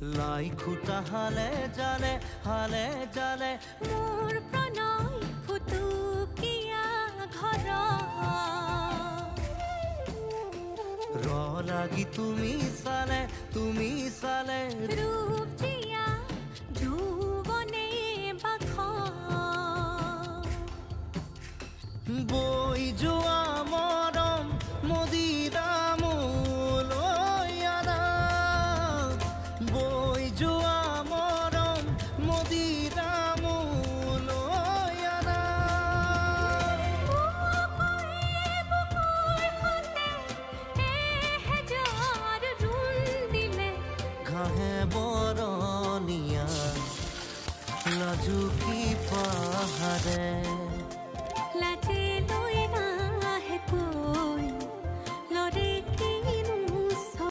লাই খুটা হালে জালে মোৰ প্ৰণয় ফুটুকীয়া ঘৰ ৰ লাগি তুমি চালে ৰূপ জিয়া যৌৱনে বাখ বৈ যোৱা